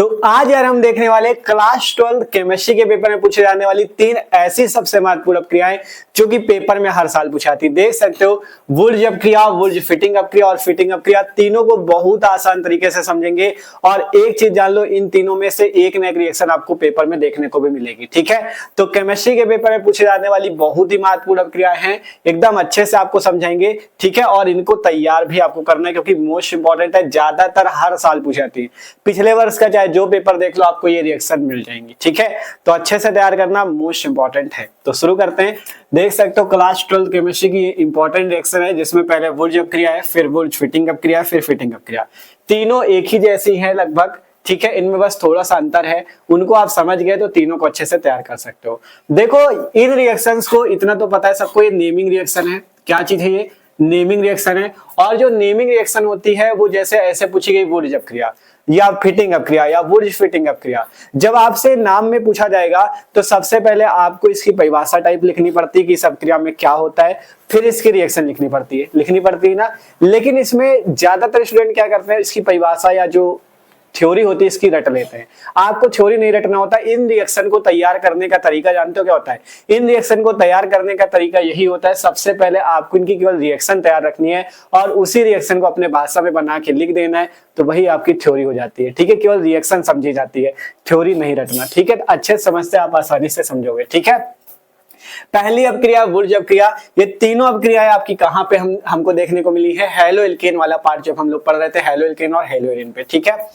तो आज यार हम देखने वाले क्लास 12 केमिस्ट्री के पेपर में पूछे जाने वाली 3 ऐसी सबसे महत्वपूर्ण अपक्रियाएं जो कि पेपर में हर साल पूछाती। देख सकते हो वुर्ज अपक्रिया, वुर्ज फिटिंग अपक्रिया और फिटिंग अपक्रिया, तीनों को बहुत आसान तरीके से समझेंगे। और एक चीज जान लो, इन तीनों में से एक न एक रिएक्शन आपको पेपर में देखने को भी मिलेगी। ठीक है, तो केमिस्ट्री के पेपर में पूछे जाने वाली बहुत ही महत्वपूर्ण अपक्रियाएं हैं, एकदम अच्छे से आपको समझाएंगे। ठीक है, और इनको तैयार भी आपको करना है क्योंकि मोस्ट इंपॉर्टेंट है, ज्यादातर हर साल पूछी जाती है। पिछले वर्ष का चाहे जो पेपर देख लो आपको ये रिएक्शन मिल जाएंगी। ठीक है, तो अच्छे से तैयार करना मोस्ट इंपॉर्टेंट है। तो शुरू करते हैं। देख सकते हो क्लास 12 केमिस्ट्री की इंपॉर्टेंट रिएक्शन है जिसमें पहले वुर्ज अपक्रिया है, फिर वुर्ज फिटिंग अपक्रिया, फिर फिटिंग अपक्रिया। तीनों एक ही जैसी है लगभग। ठीक है, इनमें बस थोड़ा सा अंतर है, उनको आप समझ गए तो तीनों को अच्छे से तैयार कर सकते हो। देखो इन रिएक्शंस को इतना तो पता है सबको, ये नेमिंग रिएक्शन है। क्या चीज है ये? नेमिंग रिएक्शन है। और जो नेमिंग रिएक्शन होती है वो जैसे ऐसे पूछी गई वुर्ज अपक्रिया या फिटिंग अपक्रिया या वुर्ज फिटिंग अपक्रिया, जब आपसे नाम में पूछा जाएगा तो सबसे पहले आपको इसकी परिभाषा टाइप लिखनी पड़ती है कि इस अपक्रिया में क्या होता है, फिर इसकी रिएक्शन लिखनी पड़ती है ना। लेकिन इसमें ज्यादातर स्टूडेंट क्या करते हैं, इसकी परिभाषा या जो थ्योरी होती है इसकी रट लेते हैं। आपको थ्योरी नहीं रटना होता। इन रिएक्शन को तैयार करने का तरीका जानते हो क्या होता है? इन रिएक्शन को तैयार करने का तरीका यही होता है, सबसे पहले आपको इनकी केवल रिएक्शन तैयार रखनी है और उसी रिएक्शन को अपने भाषा में बना के लिख देना है, तो वही आपकी थ्योरी हो जाती है। ठीक है, केवल रिएक्शन समझी जाती है, थ्योरी नहीं रटना। ठीक है, अच्छे समझते आप आसानी से समझोगे। ठीक है, पहली अपक्रिया वुर्ज अपक्रिया। ये तीनों अपक्रियाएं आपकी कहां पे हमको देखने को मिली है? हेलो एल्केन वाला पार्ट जब हम लोग पढ़ रहे थे, हेलो एल्केन और हेलो एरिन पे। ठीक है,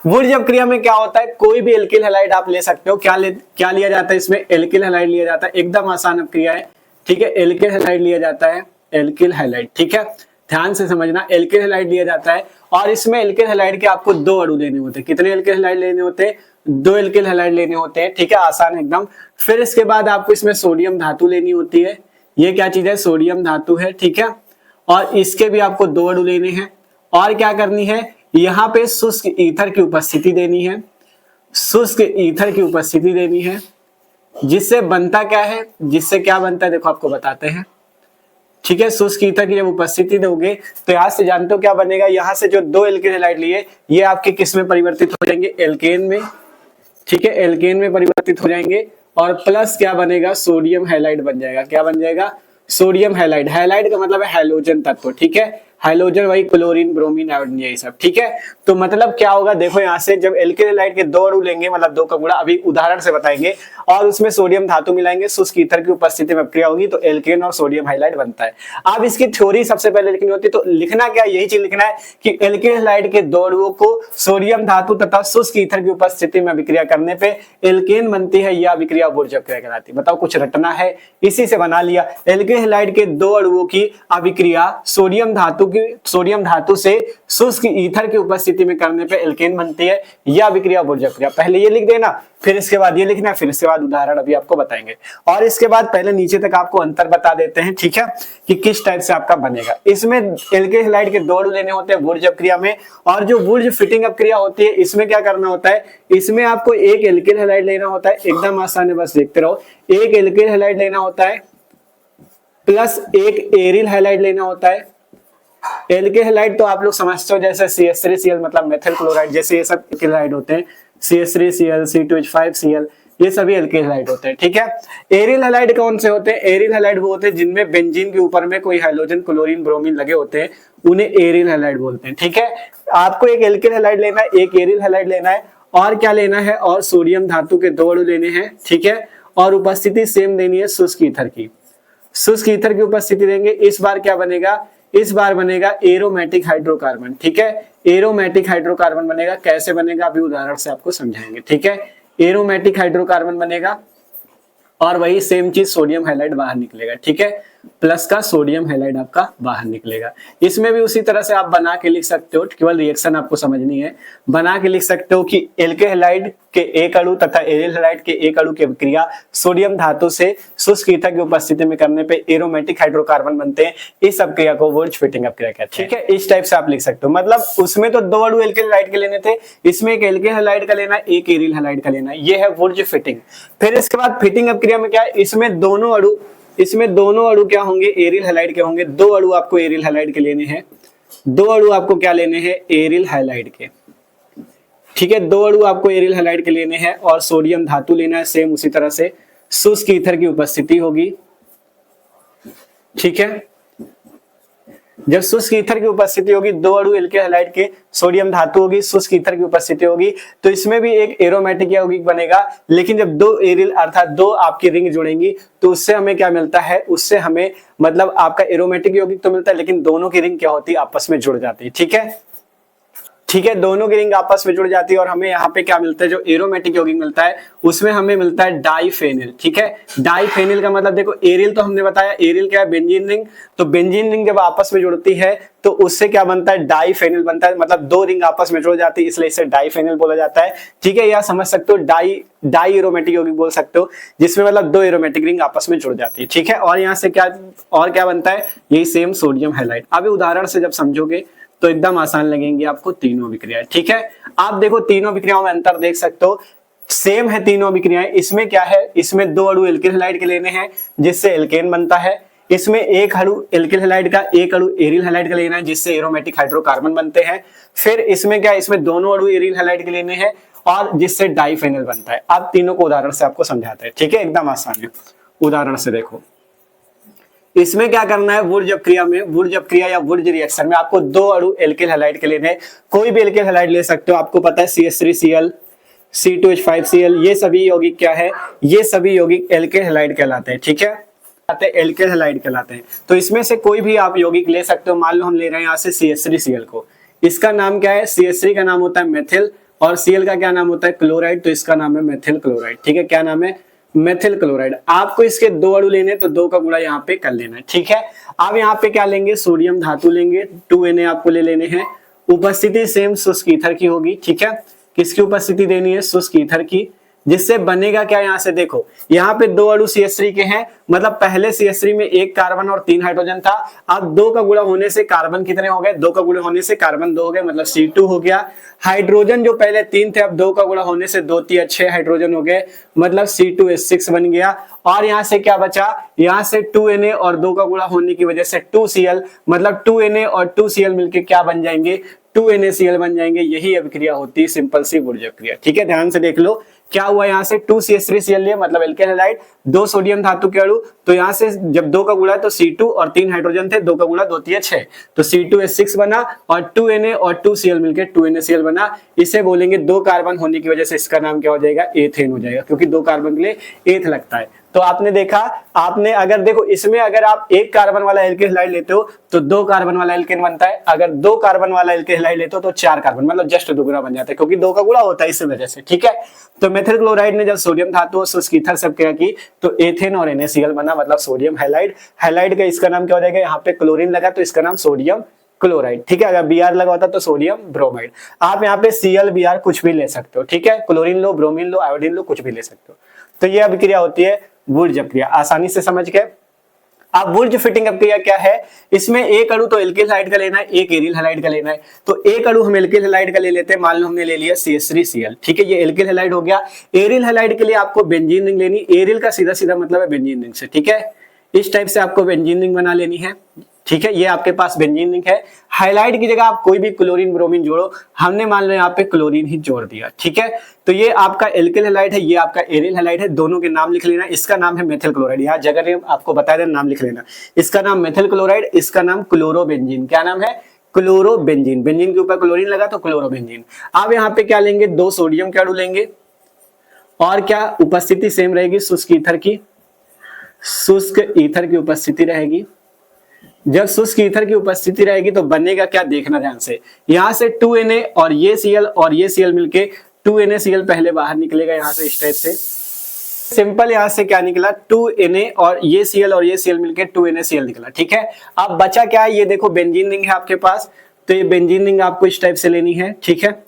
वुर्ज अपक्रिया में क्या होता है, कोई भी एल्किल हैलाइड आप ले सकते हो। क्या लिया जाता है इसमें? एल्किल हैलाइड लिया जाता है। एकदम आसान अपक्रिया है। ठीक है, एल्किल हैलाइड लिया जाता है, एल्किल हैलाइड। ठीक है, ध्यान से समझना, एल्किल हैलाइड लिया जाता है और इसमें एल्किल हैलाइड के आपको 2 अणु लेने होते हैं। कितने एल्किल हैलाइड लेने होते हैं? 2 एल्किल हैलाइड लेने होते हैं। ठीक है, आसान एकदम। फिर इसके बाद आपको इसमें सोडियम धातु लेनी होती है। ये क्या चीज है? सोडियम धातु है। ठीक है, और इसके भी आपको 2 अणु लेने हैं। और क्या करनी है, यहाँ पे शुष्क ईथर की उपस्थिति देनी है। शुष्क ईथर की उपस्थिति देनी है, जिससे बनता क्या है, जिससे क्या बनता है देखो आपको बताते हैं। ठीक है, शुष्क ईथर की जब उपस्थिति दोगे तो यहां से जानते हो क्या बनेगा, यहां से जो 2 एल्किल हैलाइड लिए ये आपके किस में परिवर्तित हो जाएंगे? एल्केन में। ठीक है, एल्केन में परिवर्तित हो जाएंगे और प्लस क्या बनेगा? सोडियम हैलाइड बन जाएगा। क्या बन जाएगा? Sodium halide. हैलाइड का मतलब है हैलोजन तत्व। ठीक है, हाइड्रोजन वही क्लोरीन, ब्रोमीन, आयोडीन, यही सब। ठीक है, तो मतलब क्या होगा देखो, यहाँ से जब एल्किल हैलाइड के 2 अणु लेंगे, मतलब 2 का गुणा, अभी उदाहरण से बताएंगे, और उसमें सोडियम धातु मिलाएंगे, शुष्क ईथर की उपस्थिति में अपक्रिया होगी तो एल्केन और सोडियम हैलाइड बनता है। अब इसकी थ्योरी सबसे पहले लिखनी होती है, तो लिखना क्या, यही चीज लिखना है कि एल्किल हैलाइड के 2 अणुओं को सोडियम धातु तथा शुष्क ईथर की उपस्थिति में अभिक्रिया करने पे एल्केन बनती है, यह अभिक्रिया वुर्ज अपक्रिया कहलाती है। बताओ, कुछ रटना है, इसी से बना लिया। एल्किल हैलाइड के 2 अणुओं की अभिक्रिया सोडियम धातु से शुष्क ईथर की उपस्थिति में करने पे एल्केन बनती है, यह अभिक्रिया वुर्ज अपक्रिया। पहले ये लिख देना, फिर इसके बाद ये लिखना, फिर इसके बाद उदाहरण अभी आपको बताएंगे। और इसके बाद पहले नीचे तक आपको अंतर बता देते हैं। ठीक है, कि किस टाइप से आपका बनेगा। इसमें एल्किल हैलाइड के 2 अणु लेने होते हैं वुर्ज अपक्रिया में, और जो वुर्ज फिटिंग अपक्रिया होती है इसमें क्या करना होता है, इसमें आपको एक एल्किल हैलाइड लेना होता है। एकदम आसान है, बस देखते रहो। एक एल्किल हैलाइड लेना होता है प्लस एक एरिल हैलाइड लेना होता है। एल्किल हैलाइड तो आप लोग समझते हो, जैसे CH3Cl मतलब मेथिल क्लोराइड, जैसे ये सब एल्किल हैलाइड होते हैं। CH3Cl, C2H5Cl, ये सभी एल्किल हैलाइड होते हैं। ठीक है, एरिल हैलाइड कौन से होते हैं? एरिल हैलाइड वो होते हैं जिनमें बेंजीन के ऊपर में कोई हाइड्रोजन, क्लोरीन, ब्रोमीन लगे होते हैं, उन्हें एरिल हैलाइड बोलते हैं। ठीक है, आपको एक एल्किल हैलाइड लेना है, एक एरिल हैलाइड लेना है, और क्या लेना है, और सोडियम धातु के 2 अणु लेने हैं। ठीक है, और उपस्थिति सेम देनी है शुष्क ईथर की। शुष्क ईथर की उपस्थिति देंगे। इस बार क्या बनेगा? इस बार बनेगा एरोमेटिक हाइड्रोकार्बन। ठीक है, एरोमेटिक हाइड्रोकार्बन बनेगा। कैसे बनेगा अभी उदाहरण से आपको समझाएंगे। ठीक है, एरोमेटिक हाइड्रोकार्बन बनेगा और वही सेम चीज सोडियम हैलाइड बाहर निकलेगा। ठीक है, प्लस का सोडियम हैलाइड आपका बाहर निकलेगा। इसमें भी उसी तरह से आप बना के लिख सकते हो, केवल रिएक्शन आपको समझनी है। बना के लिख सकते हो कि एल्किल हैलाइड के 1 अणु तथा एरिल हैलाइड के 1 अणु की अभिक्रिया सोडियम धातु से शुष्क ईथर की उपस्थिति में करने पे एरोमेटिक हाइड्रोकार्बन बनते हैं। इस अपक्रिया को वुर्ज फिटिंग अपक्रिया कहते हैं। ठीक है, इस टाइप से आप लिख सकते हो। मतलब उसमें तो 2 अणु एल्किल हैलाइड के लेने थे, इसमें एक एल्किल हैलाइड का लेना है, एक एरिल हैलाइड का लेना है। ये है वुर्ज फिटिंग। फिर इसके बाद फिटिंग अपक्रिया में क्या है, इसमें दोनों अणु क्या होंगे? एरिल हैलाइड के होंगे। 2 अणु आपको एरिल हैलाइड के लेने हैं। 2 अणु आपको क्या लेने हैं? एरिल हैलाइड के। ठीक है, 2 अणु आपको एरियल हैलाइड के लेने हैं और सोडियम धातु लेना है, सेम उसी तरह से शुष्क ईथर की उपस्थिति होगी। ठीक है, जब शुष्क ईथर की उपस्थिति होगी, 2 अणु एल्किल हैलाइड के, सोडियम धातु होगी, शुष्क ईथर की उपस्थिति होगी, तो इसमें भी एक एरोमेटिक यौगिक बनेगा। लेकिन जब 2 एरियल अर्थात 2 आपकी रिंग जुड़ेंगी तो उससे हमें क्या मिलता है, उससे हमें मतलब आपका एरोमेटिक यौगिक तो मिलता है, लेकिन दोनों की रिंग क्या होती है, आपस में जुड़ जाती है। ठीक है, ठीक है, दोनों की रिंग आपस में जुड़ जाती है और हमें यहाँ पे क्या मिलता है, जो एरोमेटिक यौगिक मिलता है उसमें हमें मिलता है डाइफेनिल। ठीक है, डाइफेनिल का मतलब देखो, एरियल तो हमने बताया, एरियल क्या है, बेंजीन रिंग, तो बेंजीन रिंग जब आपस में जुड़ती है तो उससे क्या बनता है, डाइफेनिल बनता है, मतलब 2 रिंग आपस में जुड़ जाती है, इसलिए इसे डाइफेनिल बोला जाता है। ठीक है, यह समझ सकते हो, डाई एरोमेटिक यौगिक बोल सकते हो, जिसमें मतलब 2 एरोमेटिक रिंग आपस में जुड़ जाती है। ठीक है, और यहाँ से क्या बनता है, यही सेम सोडियम हैलाइड। अब उदाहरण से जब समझोगे तो एकदम आसान लगेंगी आपको तीनों विक्रियाएं। ठीक है, आप देखो तीनों विक्रियाओं में अंतर देख सकते हो, सेम है तीनों विक्रियाएं। इसमें क्या है, इसमें 2 अणु एल्किल हैलाइड के लेने हैं जिससे एल्केन बनता है। इसमें एक अणु एल्किल हैलाइड का, एक अणु एरिल हैलाइड का लेना है जिससे एरोमेटिक हाइड्रोकार्बन बनते हैं। फिर इसमें क्या है, इसमें दोनों अणु एरिल हैलाइड के लेने हैं और जिससे डाइफेनिल बनता है। अब तीनों को उदाहरण से आपको समझाते हैं। ठीक है, एकदम आसान है, उदाहरण से देखो। इसमें क्या करना है, वुर्ज अपक्रिया में, वुर्ज अपक्रिया या वुर्ज रिएक्शन में आपको 2 अणु एल्किल हैलाइड के लेने हैं। कोई भी एल्किल हैलाइड ले सकते हो, आपको पता है CH3Cl, C2H5Cl, ये सभी यौगिक क्या है, ये सभी यौगिक एल्किल हैलाइड कहलाते हैं। ठीक है, एल्किल हैलाइड कहलाते हैं। तो इसमें से कोई भी आप यौगिक ले सकते हो। मान लो हम ले रहे हैं यहाँ से CH3Cl को, इसका नाम क्या है, CH3 का नाम होता है मेथिल और Cl का क्या नाम होता है, क्लोराइड, तो इसका नाम है मेथिल क्लोराइड। ठीक है, क्या नाम है, मेथिल क्लोराइड। आपको इसके 2 अणु लेने, तो 2 का गुणा यहाँ पे कर लेना है। ठीक है, अब यहाँ पे क्या लेंगे, सोडियम धातु लेंगे, 2Na आपको ले लेने हैं। उपस्थिति सेम शुष्क ईथर की होगी। ठीक है, किसकी उपस्थिति देनी है, शुष्क ईथर की, जिससे बनेगा क्या, यहाँ से देखो, यहाँ पे 2 अणु CH3 के हैं, मतलब पहले CH3 में 1 कार्बन और 3 हाइड्रोजन था। अब 2 का गुणा होने से कार्बन कितने हो गए, 2 का गुणा होने से कार्बन 2 हो गए, मतलब C2 हो गया। हाइड्रोजन जो पहले 3 थे, अब 2 का गुणा होने से 2 3 6 हाइड्रोजन हो गए, मतलब C2H6 बन गया। और यहाँ से क्या बचा, यहाँ से 2Na और 2 का गुणा होने की वजह से 2Cl, मतलब 2Na और 2Cl मिलके क्या बन जाएंगे, 2NaCl बन जाएंगे। यही अभिक्रिया होती है, सिंपल सी वुर्ज अभिक्रिया। ठीक है, ध्यान से देख लो क्या हुआ, यहाँ से 2CH3Cl लिए, मतलब एल्किल हैलाइड, 2 सोडियम धातु के अणु, तो यहाँ से जब 2 का गुणा है तो C2 और 3 हाइड्रोजन थे, 2 का गुणा 2 3 6, तो C2H6 बना और 2Na और 2Cl मिलके 2NaCl बना। इसे बोलेंगे 2 कार्बन होने की वजह से इसका नाम क्या हो जाएगा, एथेन हो जाएगा, क्योंकि 2 कार्बन के लिए एथ लगता है। तो आपने देखा, आपने अगर देखो इसमें अगर आप 1 कार्बन वाला एल्किल हैलाइड लेते हो तो 2 कार्बन वाला एल्केन बनता है, अगर 2 कार्बन वाला एल्किल हैलाइड लेते हो तो 4 कार्बन, मतलब जस्ट दुगुना बन जाता है, क्योंकि 2 का गुणा होता है इस वजह से। ठीक है, तो मेथिल क्लोराइड ने जब सोडियम धातु और शुष्क ईथर से अपक्रिया की तो एथेन और NaCl बना, मतलब सोडियम हैलाइड। हैलाइड का इसका नाम क्या हो जाएगा, यहाँ पे क्लोरीन लगा तो इसका नाम सोडियम क्लोराइड। ठीक है, अगर Br लगा होता तो सोडियम ब्रोमाइड। आप यहाँ पे Cl Br कुछ भी ले सकते हो। ठीक है, क्लोरीन लो, ब्रोमीन लो, आयोडीन लो, कुछ भी ले सकते हो। तो ये अभिक्रिया होती है वुर्ज अपक्रिया, आसानी से समझ गए। अब वुर्ज फिटिंग अपक्रिया क्या है, इसमें एक अणु तो एल्किल हैलाइड का लेना है, एक एरिल हैलाइड का लेना है। तो एक अणु हम एल्किल हैलाइड का ले लेते हैं, मान लो हमने ले लिया CH3Cl। ठीक है, ये एल्किल हैलाइड हो गया। एरिल हैलाइड के लिए आपको बेंजीन रिंग लेनी, एरिल का सीधा सीधा मतलब है बेंजीन रिंग से। ठीक है, इस टाइप से आपको बेंजीन रिंग बना लेनी है। ठीक है, ये आपके पास बेंजीन रिंग है। हाइलाइट की जगह आप कोई भी क्लोरीन ब्रोमीन जोड़ो, हमने मान लो यहाँ पे क्लोरीन ही जोड़ दिया। ठीक है, तो ये आपका एल्किल हैलाइड है, ये आपका एरिल हैलाइड है, दोनों के नाम लिख लेना। इसका नाम है मेथिल क्लोराइड, यहाँ जगह नेम आपको बता देना, नाम लिख लेना। इसका नाम मेथिल क्लोराइड, इसका नाम क्लोरोबेंजीन। क्या नाम है, क्लोरोबेंजीन। बेंजीन के ऊपर क्लोरीन लगा तो क्लोरोबेंजीन। अब यहाँ पे क्या लेंगे, 2 सोडियम के अणु लेंगे और क्या उपस्थिति सेम रहेगी, शुष्क ईथर की, शुष्क ईथर की उपस्थिति रहेगी। जब शुष्क ईथर की उपस्थिति रहेगी तो बनेगा क्या, देखना ध्यान से, यहां से 2Na और ये Cl मिलके 2NaCl पहले बाहर निकलेगा यहाँ से इस टाइप से। सिंपल यहाँ से क्या निकला, 2Na और ये Cl मिलके 2NaCl निकला। ठीक है, अब बचा क्या है, ये देखो बेंजीन रिंग है आपके पास, तो ये बेंजीन रिंग आपको इस टाइप से लेनी है। ठीक है,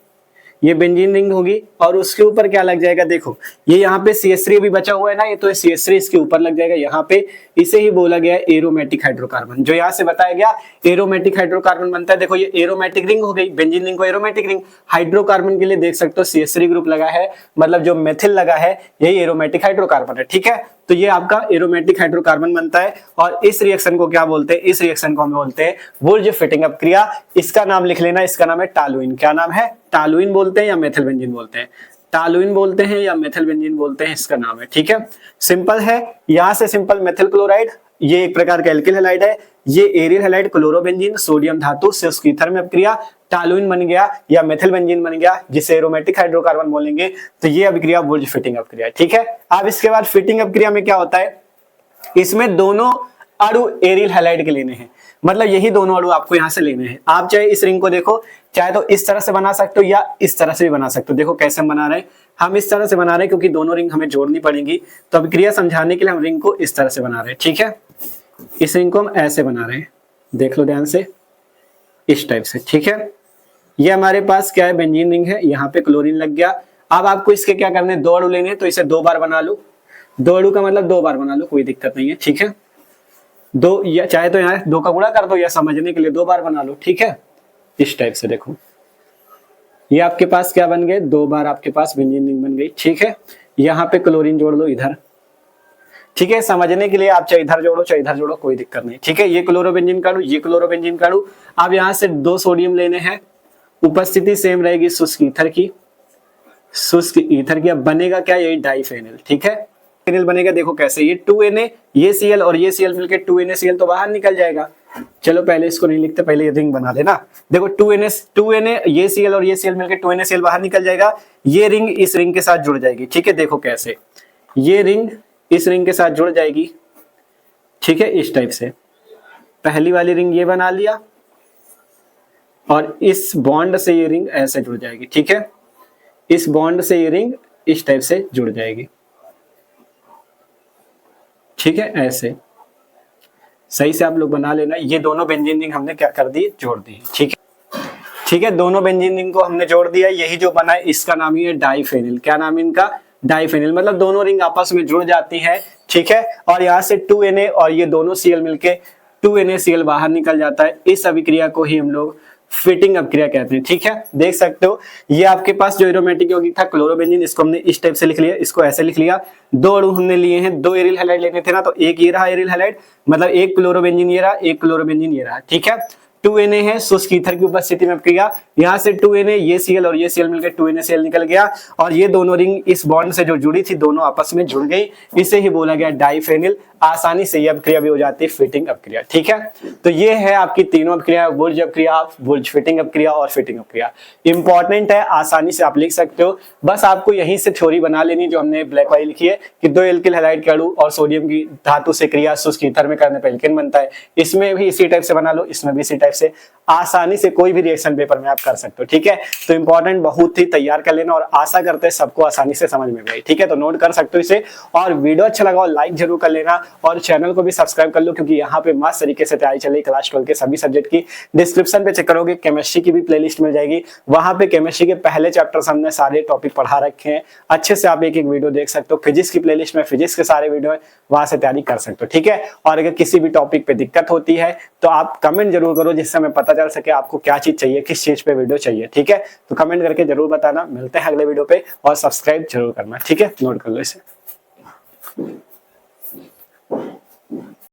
ये बेंजीन रिंग होगी और उसके ऊपर क्या लग जाएगा, देखो ये यहाँ पे CH3 भी बचा हुआ है ना, ये तो CH3 इसके ऊपर लग जाएगा यहाँ पे। इसे ही बोला गया है एरोमेटिक हाइड्रोकार्बन, जो यहाँ से बताया गया एरोमेटिक हाइड्रोकार्बन बनता है। देखो ये एरोमेटिक रिंग हो गई, बेंजीन रिंग को एरोमेटिक रिंग। हाइड्रोकार्बन के लिए देख सकते हो CH3 ग्रुप लगा है, मतलब जो मेथिल लगा है यही एरोमेटिक हाइड्रोकार्बन है। ठीक है, तो ये आपका एरोमेटिक हाइड्रोकार्बन बनता है। और इस रिएक्शन को क्या बोलते हैं, इस रिएक्शन को हम बोलते हैं वुर्ज फिटिंग अप क्रिया। इसका नाम लिख लेना, इसका नाम है टॉलुइन। क्या नाम है, टॉलुइन बोलते हैं या मेथिल बेंजीन बोलते हैं, टॉलुइन बोलते हैं या मेथिल बेंजीन बोलते हैं, इसका नाम है। ठीक है, सिंपल है। यहां से सिंपल मेथिल क्लोराइड, ये एक प्रकार का एल्किल हैलाइड है, ये एरियल हैलाइड क्लोरोबेंजीन सोडियम धातु से उसकी ईथर में अभिक्रिया टॉलुइन बन गया या मेथिल बेंजीन बन गया, जिसे एरोमेटिक हाइड्रोकार्बन बोलेंगे। तो ये अभिक्रिया वुर्ज फिटिंग अभिक्रिया। ठीक है, अब इसके बाद फिटिंग अभिक्रिया में क्या होता है, इसमें दोनों अणु एरियल हैलाइड के लेने हैं, मतलब यही दोनों अणु आपको यहां से लेने हैं। आप चाहे इस रिंग को देखो, चाहे तो इस तरह से बना सकते हो या इस तरह से भी बना सकते हो। देखो कैसे हम बना रहे हैं, हम इस तरह से बना रहे हैं क्योंकि दोनों रिंग हमें जोड़नी पड़ेगी, तो अभिक्रिया समझाने के लिए हम रिंग को इस तरह से बना रहे हैं। ठीक है, इस रिंग को हम ऐसे बना रहे हैं, देख लो ध्यान से, इस टाइप से। ठीक है, ये हमारे पास क्या है, बेंजीन रिंग है, यहाँ पे क्लोरीन लग गया। अब आपको इसके क्या करने, दो अणु लेने हैं, तो इसे 2 बार बना लो। 2 अणु का मतलब 2 बार बना लो, कोई दिक्कत नहीं है। ठीक है, 2 या चाहे तो यहाँ 2 का गुणा कर दो या समझने के लिए 2 बार बना लो। ठीक है, इस टाइप से देखो, ये आपके पास क्या बन गए, 2 बार आपके पास बेंजीन रिंग बन गई। ठीक है, यहाँ पे क्लोरीन जोड़ लो इधर। ठीक है, समझने के लिए आप चाहे इधर जोड़ो चाहे इधर जोड़ो, कोई दिक्कत नहीं। ठीक है, ये क्लोरोबेंजीन काढू, ये क्लोरोबेंजीन काढू। अब यहाँ से 2 सोडियम लेने हैं, उपस्थिति सेम रहेगी शुष्क ईथर की, शुष्क ईथर की। अब बनेगा क्या, यही डाइफेनिल। ठीक है, फेनिल बनेगा, देखो कैसे, ये 2Na, ये Cl और ये Cl मिलके 2NaCl तो बाहर निकल जाएगा। चलो पहले इसको नहीं लिखते, पहले ये रिंग बना लेना। देखो 2Na ये Cl और ये Cl मिलके 2NaCl बाहर निकल जाएगा, ये रिंग इस रिंग के साथ जुड़ जाएगी। ठीक है, देखो कैसे, ये रिंग इस रिंग के साथ जुड़ जाएगी। ठीक है, इस टाइप से पहली वाली रिंग ये बना लिया और इस बॉन्ड से ये रिंग ऐसे जुड़ जाएगी। ठीक है, इस बॉन्ड से ये रिंग इस टाइप से जुड़ जाएगी। ठीक है, ऐसे सही से आप लोग बना लेना। ये दोनों बेंजीन रिंग हमने क्या कर दी, जोड़ दी। ठीक है, ठीक है, दोनों बेंजीन रिंग को हमने जोड़ दिया। यही जो बना है इसका नाम ही है डाइफेनिल। क्या नाम है इनका, डाइफेनिल। मतलब दोनों रिंग आपस में जुड़ जाती है। ठीक है, और यहाँ से 2Na और ये दोनों Cl मिलके 2NaCl बाहर निकल जाता है। इस अभिक्रिया को ही हम लोग फिटिंग अभिक्रिया कहते हैं। ठीक है, देख सकते हो, ये आपके पास जो एरोमेटिक यौगिक था क्लोरोबेंजीन, इसको हमने इस टाइप से लिख लिया, इसको ऐसे लिख लिया। 2 अणु हमने लिए हैं, 2 एरियल हैलाइड लेने थे ना, तो एक ये रहा एरियल हैलाइड, मतलब एक क्लोरोबेंजीन ये रहा, एक क्लोरोबेंजीन ये रहा। ठीक है, 2Na है शुष्क ईथर की उपस्थिति में अभिक्रिया, यहाँ से 2Na ये Cl और ये Cl मिलकर 2NaCl निकल गया और ये दोनों रिंग इस बॉन्ड से जो जुड़ी थी दोनों आपस में जुड़ गई, इसे ही बोला गया डाइफेनिल। आसानी से ये अभिक्रिया भी हो जाती है फिटिंग अभिक्रिया। ठीक है, तो ये है आपकी तीनों अभिक्रिया, वुर्ज अभिक्रिया, वुर्ज फिटिंग अभिक्रिया और फिटिंग अभिक्रिया। इंपॉर्टेंट है, आसानी से आप लिख सकते हो। बस आपको यहीं से थ्योरी बना लेनी जो हमने ब्लैक वाली लिखी है कि 2 एल्किल हैलाइड के अणु और सोडियम की धातु से क्रिया शुष्क ईथर में करने पर एल्केन बनता है। इसमें भी इसी टाइप से बना लो, इसमें भी इसी टाइप से, आसानी से कोई भी रिएक्शन पेपर में आप कर सकते हो। ठीक है, तो इंपॉर्टेंट बहुत ही तैयार कर लेना और आशा करते हैं सबको आसानी से समझ में आई। ठीक है, तो नोट कर सकते हो इसे, और वीडियो अच्छा लगा लाइक जरूर कर लेना और चैनल को भी सब्सक्राइब कर लो, क्योंकि यहाँ पे मस्त तरीके से तैयारी चल रही क्लास 12 के सभी सब्जेक्ट की। डिस्क्रिप्शन पे चेक करोगे केमिस्ट्री की भी प्लेलिस्ट मिल जाएगी, वहां पे केमिस्ट्री के पहले चैप्टर हमने सारे टॉपिक पढ़ा रखे हैं, अच्छे से आप एक एक वीडियो देख सकते हो। फिजिक्स की प्लेलिस्ट में फिजिक्स के सारे वीडियो है, वहां से तैयारी कर सकते हो। ठीक है, और अगर किसी भी टॉपिक पे दिक्कत होती है तो आप कमेंट जरूर करो, जिससे हमें पता चल सके आपको क्या चीज चाहिए, किस चीज पे वीडियो चाहिए। ठीक है, तो कमेंट करके जरूर बताना। मिलते हैं अगले वीडियो पे और सब्सक्राइब जरूर करना। ठीक है, नोट कर लो इसे।